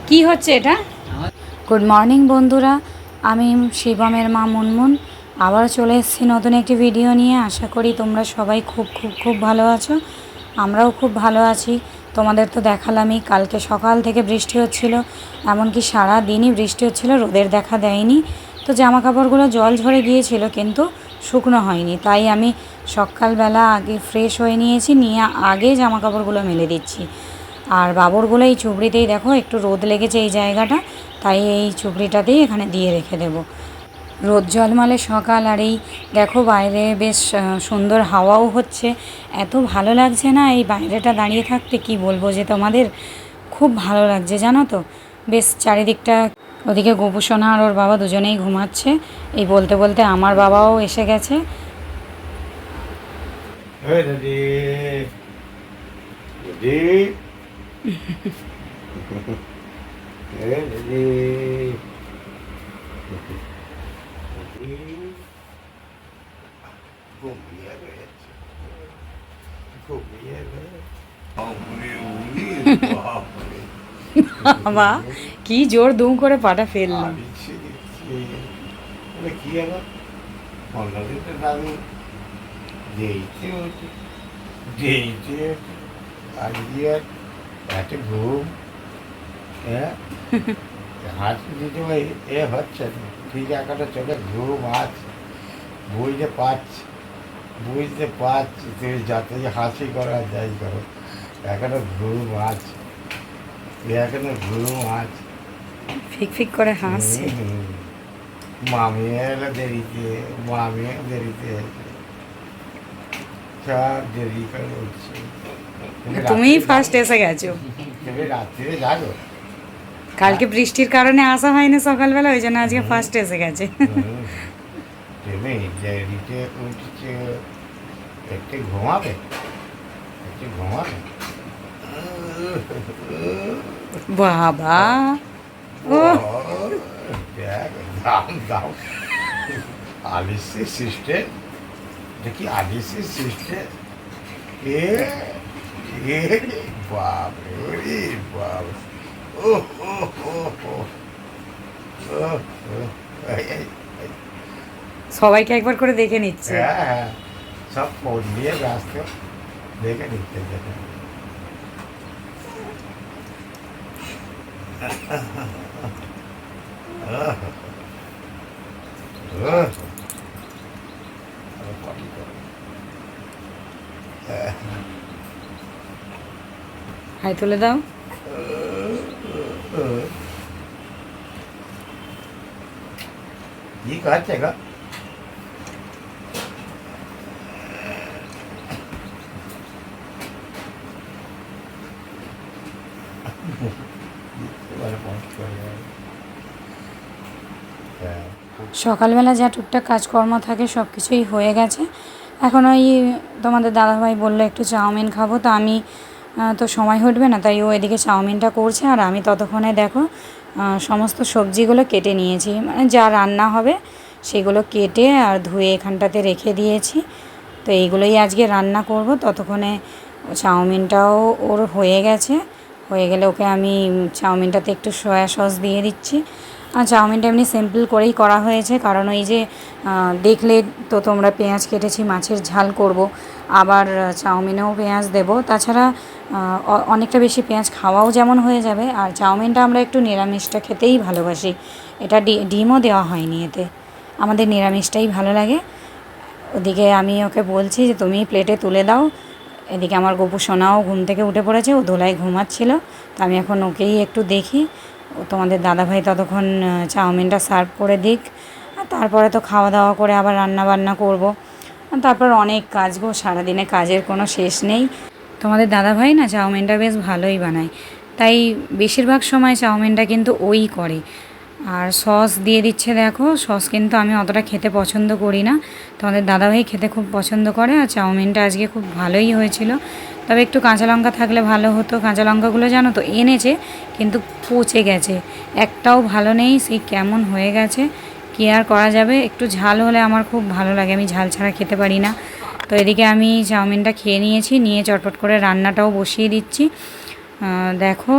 কি হচ্ছে এটা? গুড মর্নিং বন্ধুরা, আমি শিবমের মা মুনমুন আবার চলে এসেছি নতুন একটি ভিডিও নিয়ে। আশা করি তোমরা সবাই খুব খুব খুব ভালো আছো। আমরাও খুব ভালো আছি। তোমাদের তো দেখালামই, কালকে সকাল থেকে বৃষ্টি হচ্ছিল, এমনকি সারা দিনই বৃষ্টি হচ্ছিল, রোদের দেখা দেয়নি। তো জামা কাপড়গুলো জল ঝরে গিয়েছিল কিন্তু শুকনো হয়নি, তাই আমি সকালবেলা আগে ফ্রেশ হয়ে নিয়েছি, নিয়ে আগে জামা কাপড়গুলো মেলে দিচ্ছি। আর বাবরগুলো এই চুবড়িতেই দেখো একটু রোদ লেগেছে এই জায়গাটা, তাই এই চুবড়িটাতেই এখানে দিয়ে রেখে দেব। রোদ ঝলমলে সকাল, আর এই দেখো বাইরে বেশ সুন্দর হাওয়াও হচ্ছে। এত ভালো লাগছে না এই বাইরেটা দাঁড়িয়ে থাকতে, কি বলবো যে তোমাদের, খুব ভালো লাগছে জানো তো। বেশ চারিদিকটা, ওদিকে গোপুসোনা আর ওর বাবা দুজনেই ঘুমাচ্ছে। এই বলতে বলতে আমার বাবাও এসে গেছে। বাবা কি জোর দুম করে পাটা ফেললাম। ঘুম হাসি দিতে এ হচ্ছে ঠিক একটা চোখে ঘুম আছে, বুঝতে পারছি তুমি যাতে যে হাসি করা যাই করো, এখনো ঘুম আছে, এখনো ঘুম আছে। ফিক ফিক করে হাসছে। মামি এলো দেরিতে, সব দেরি করে উঠছে। তুমিই ফার্স্ট এসে গেছো। তুমি রাত্রিরে জাগো? কালকে বৃষ্টির কারণে আসা হয়নি সকালবেলা, ওই জন্য আজকে ফার্স্ট এসে গেছে। তুমি দেরিতে উঠছে, একটু ঘুমাবে। বাবা ও দেখ দাম আলিসি সিস্টেম, দেখি আলিসি সিস্টেম। বাবরে বাব, সবাইকে একবার করে দেখে নিচ্ছে। হ্যাঁ, সব ফোন দিয়ে ব্যস্ত, দেখে নিতে যেতে। হাই তুলে দাও। কি করছে গো? সকালবেলা যা টুকটাক কাজকর্ম থাকে সব কিছুই হয়ে গেছে। এখন ওই তোমাদের দাদাভাই বললো একটু চাউমিন খাবো, তো আমি তো সময় উঠবে না, তাই ও এদিকে চাউমিনটা করছে, আর আমি ততক্ষণে দেখো সমস্ত সবজিগুলো কেটে নিয়েছি, মানে যা রান্না হবে সেগুলো কেটে আর ধুয়ে এখানটাতে রেখে দিয়েছি। তো এইগুলোই আজকে রান্না করব। ততক্ষণে চাউমিনটাও ওর হয়ে গেছে, হয়ে গেলে ওকে আমি চাউমিনটাতে একটু সয়া সস দিয়ে দিচ্ছি। আর চাউমিনটা এমনি সিম্পল করেই করা হয়েছে, কারণ ওই যে দেখলে তো তোমরা পেঁয়াজ কেটেছি, মাছের ঝাল করব, আবার চাউমিনেও পেঁয়াজ দেব। তাছাড়া অনেকটা বেশি পেঁয়াজ খাওয়াও যেমন হয়ে যাবে, আর চাউমিনটা আমরা একটু নিরামিষটা খেতেই ভালোবাসি। এটা ডিমও দেওয়া হয়নি এতে, আমাদের নিরামিষটাই ভালো লাগে। ওদিকে আমি ওকে বলছি যে তুমি প্লেটে তুলে দাও। এদিকে আমার গপু সোনাও ঘুম থেকে উঠে পড়েছে, ও দোলায় ঘুমাচ্ছিল, তো আমি এখন ওকেই একটু দেখি। ও তোমাদের দাদাভাই ততক্ষণ চাউমিনটা সার্ভ করে দিক, আর তারপরে তো খাওয়া দাওয়া করে আবার রান্না বান্না করব। তারপর অনেক কাজ গো, সারাদিনে কাজের কোনো শেষ নেই। তোমাদের দাদাভাই না চাউমিনটা বেশ ভালোই বানায়, তাই বেশিরভাগ সময় চাউমিনটা কিন্তু ওই করে। আর সস দিয়ে দিচ্ছে দেখো, সস কিন্তু আমি অতটা খেতে পছন্দ করি না, তোমাদের দাদাভাই খেতে খুব পছন্দ করে। আর চাউমিনটা আজকে খুব ভালোই হয়েছিল, তবে একটু কাঁচা লঙ্কা থাকলে ভালো হতো। কাঁচা লঙ্কাগুলো জানো তো এনেছে কিন্তু পচে গেছে, একটাও ভালো নেই, সেই কেমন হয়ে গেছে। কী আর করা যাবে, একটু ঝাল হলে আমার খুব ভালো লাগে, আমি ঝাল ছাড়া খেতে পারি না। তো এদিকে আমি চাউমিনটা খেয়ে নিয়েছি, নিয়ে চটপট করে রান্নাটাও বসিয়ে দিচ্ছি। দেখো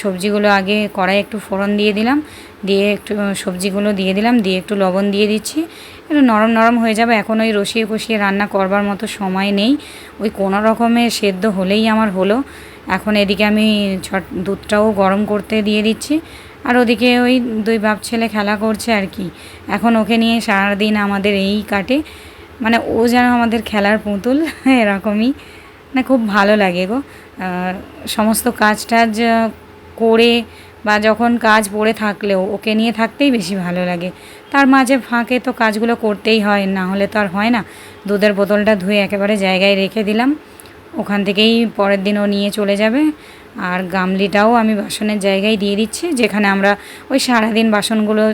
সবজিগুলো আগে কড়াই একটু ফোড়ন দিয়ে দিলাম, দিয়ে একটু সবজিগুলো দিয়ে দিলাম, দিয়ে একটু লবণ দিয়ে দিচ্ছি, একটু নরম নরম হয়ে যাবে। এখন ওই রসিয়ে কষিয়ে রান্না করবার মতো সময় নেই, ওই কোনো রকমের সেদ্ধ হলেই আমার হলো। এখন এদিকে আমি দুধটাও গরম করতে দিয়ে দিচ্ছি, আর ওদিকে ওই দুই বাপ ছেলে খেলা করছে আর কি। এখন ওকে নিয়ে সারাদিন আমাদের এই কাটে, মানে ও যেন আমাদের খেলার পুতুল এরকমই, মানে খুব ভালো লাগে গো। সমস্ত কাজ টাজ করে বা যখন কাজ পড়ে থাকলেও ওকে নিয়ে থাকতেই বেশি ভালো লাগে। তার মাঝে ফাঁকে তো কাজগুলো করতেই হয়, না হলে তো আর হয় না। দুধের বোতলটা ধুয়ে একেবারে জায়গায় রেখে দিলাম, ওখান থেকেই পরের দিন ও নিয়ে চলে যাবে। আর গামলিটাও আমি বাসনের জায়গায় দিয়ে দিচ্ছি, যেখানে আমরা ওই সারাদিন বাসনগুলো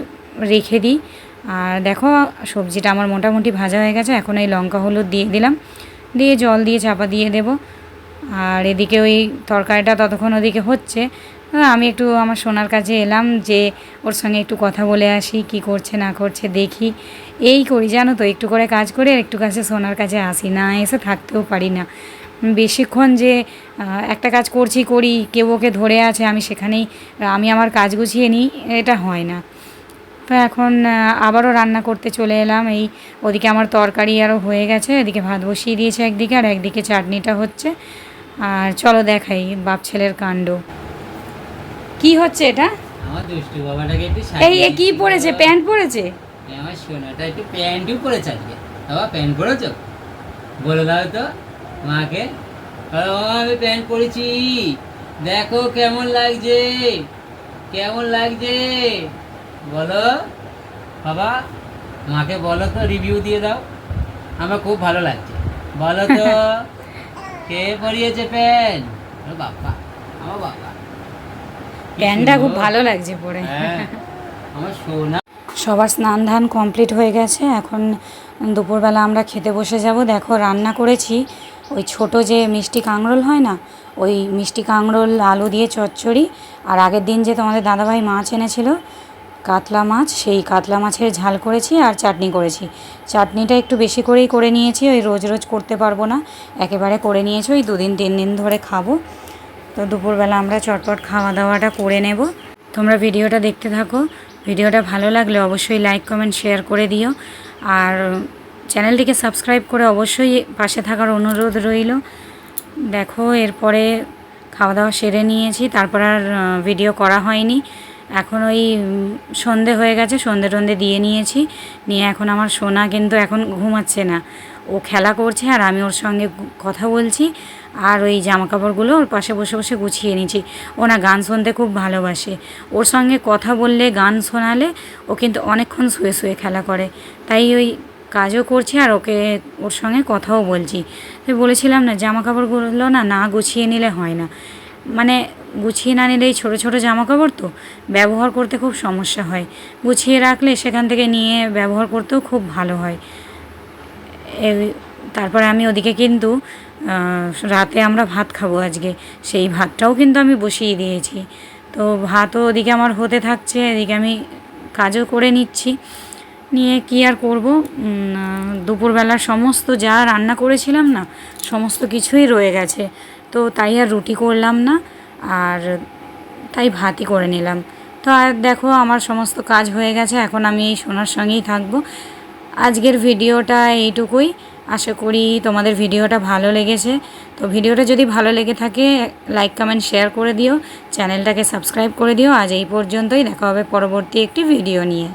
রেখে দিই। আর দেখো সবজিটা আমার মোটামুটি ভাজা হয়ে গেছে, এখন এই লঙ্কা হলুদ দিয়ে দিলাম, দিয়ে জল দিয়ে চাপা দিয়ে দেব। আর এদিকে ওই তরকারিটা ততক্ষণ ওদিকে হচ্ছে, আমি একটু আমার সোনার কাছে এলাম যে ওর সঙ্গে একটু কথা বলে আসি, কি করছে না করছে দেখি। এই করি জানো তো, একটু করে কাজ করে একটু কাছে সোনার কাছে আসি, না এসে থাকতেও পারি না। বেশিক্ষণ যে একটা কাজ করি কেউ ওকে ধরে আছে আমি সেখানেই আমি আমার কাজ গুছিয়ে নিই, এটা হয় না। তো এখন আবারও রান্না করতে চলে এলাম। এই ওদিকে আমার তরকারি আরও হয়ে গেছে, এদিকে ভাত বসিয়ে দিয়েছে একদিকে, আর একদিকে চাটনিটা হচ্ছে। আর চলো দেখাই বাপ ছেলের কাণ্ড কি হচ্ছে। এটা আমার দুষ্টু বাবাটাকে একটু এই কি পরেছে, প্যান্ট পরেছে? আমার সোনাটা একটু প্যান্টও পরেছে আজকে। বাবা প্যান্ট পরেছ? বলে দাও তো মাকে, আমি প্যান্ট পরেছি, দেখো কেমন লাগছে, কেমন লাগছে বলো বাবা, মাকে বলো তো, রিভিউ দিয়ে দাও, আমার খুব ভালো লাগছে বলো তো। কে পরিয়েছে প্যান্ট? বাবা, আমার বাবা, প্যান্টটা খুব ভালো লাগছে পরে। হ্যাঁ আমার সোনা। সবার স্নান ধান কমপ্লিট হয়ে গেছে, এখন দুপুরবেলা আমরা খেতে বসে যাব। দেখো রান্না করেছি ওই ছোট যে মিষ্টি কাঁকরোল হয় না, ওই মিষ্টি কাঁকরোল আলু দিয়ে চচ্চড়ি, আর আগের দিন যে তোমাদের দাদাভাই মাছ এনেছিল কাতলা মাছ, সেই কাতলা মাছের ঝাল করেছি আর চাটনি করেছি। চাটনিটা একটু বেশি করেই করে নিয়েছি, ওই রোজ রোজ করতে পারবো না, একেবারে করে নিয়েছি, ওই 2-3 দিন ধরে খাবো। তো দুপুরবেলা আমরা চটপট খাওয়া দাওয়াটা করে নেব। তোমরা ভিডিওটা দেখতে থাকো, ভিডিওটা ভালো লাগলে অবশ্যই লাইক কমেন্ট শেয়ার করে দিও, আর চ্যানেলটিকে সাবস্ক্রাইব করে অবশ্যই পাশে থাকার অনুরোধ রইল। দেখো এরপরে খাওয়া দাওয়া সেরে নিয়েছি, তারপর আর ভিডিও করা হয়নি। এখন ওই সন্ধে হয়ে গেছে, সন্ধে টন্ধে দিয়ে নিয়েছি, নিয়ে এখন আমার সোনা কিন্তু এখন ঘুমাচ্ছে না, ও খেলা করছে আর আমি ওর সঙ্গে কথা বলছি, আর ওই জামাকাপড়গুলো ওর পাশে বসে বসে গুছিয়ে নিচ্ছি। ও না গান শুনতে খুব ভালোবাসে, ওর সঙ্গে কথা বললে গান শোনালে ও কিন্তু অনেকক্ষণ শুয়ে শুয়ে খেলা করে, তাই ওই কাজও করছি আর ওকে ওর সঙ্গে কথাও বলছি। তাই বলেছিলাম না জামাকাপড়গুলো না না গুছিয়ে নিলে হয় না, মানে গুছিয়ে না নিলে এই ছোটো ছোটো জামাকাপড় তো ব্যবহার করতে খুব সমস্যা হয়, গুছিয়ে রাখলে সেখান থেকে নিয়ে ব্যবহার করতেও খুব ভালো হয়। তারপরে আমি ওদিকে কিন্তু রাতে আমরা ভাত খাবো আজকে, সেই ভাতটাও কিন্তু আমি বসিয়ে দিয়েছি। তো ভাতও ওদিকে আমার হতে থাকছে, এদিকে আমি কাজও করে নিচ্ছি, নিয়ে কি আর করব, দুপুরবেলার সমস্ত যা রান্না করেছিলাম না সমস্ত কিছুই রয়ে গেছে, তো তাই আর রুটি করলাম না, আর তাই ভাতই করে নিলাম। তো আর দেখো আমার সমস্ত কাজ হয়ে গেছে, এখন আমি এই সোনার সঙ্গেই থাকবো। আজকের ভিডিওটা এইটুকুই, আশা করি তোমাদের ভিডিওটা ভালো লেগেছে। তো ভিডিওটা যদি ভালো লেগে থাকে লাইক কমেন্ট শেয়ার করে দিও, চ্যানেলটাকে সাবস্ক্রাইব করে দিও। আজ এই পর্যন্তই, দেখা হবে পরবর্তী একটি ভিডিও নিয়ে।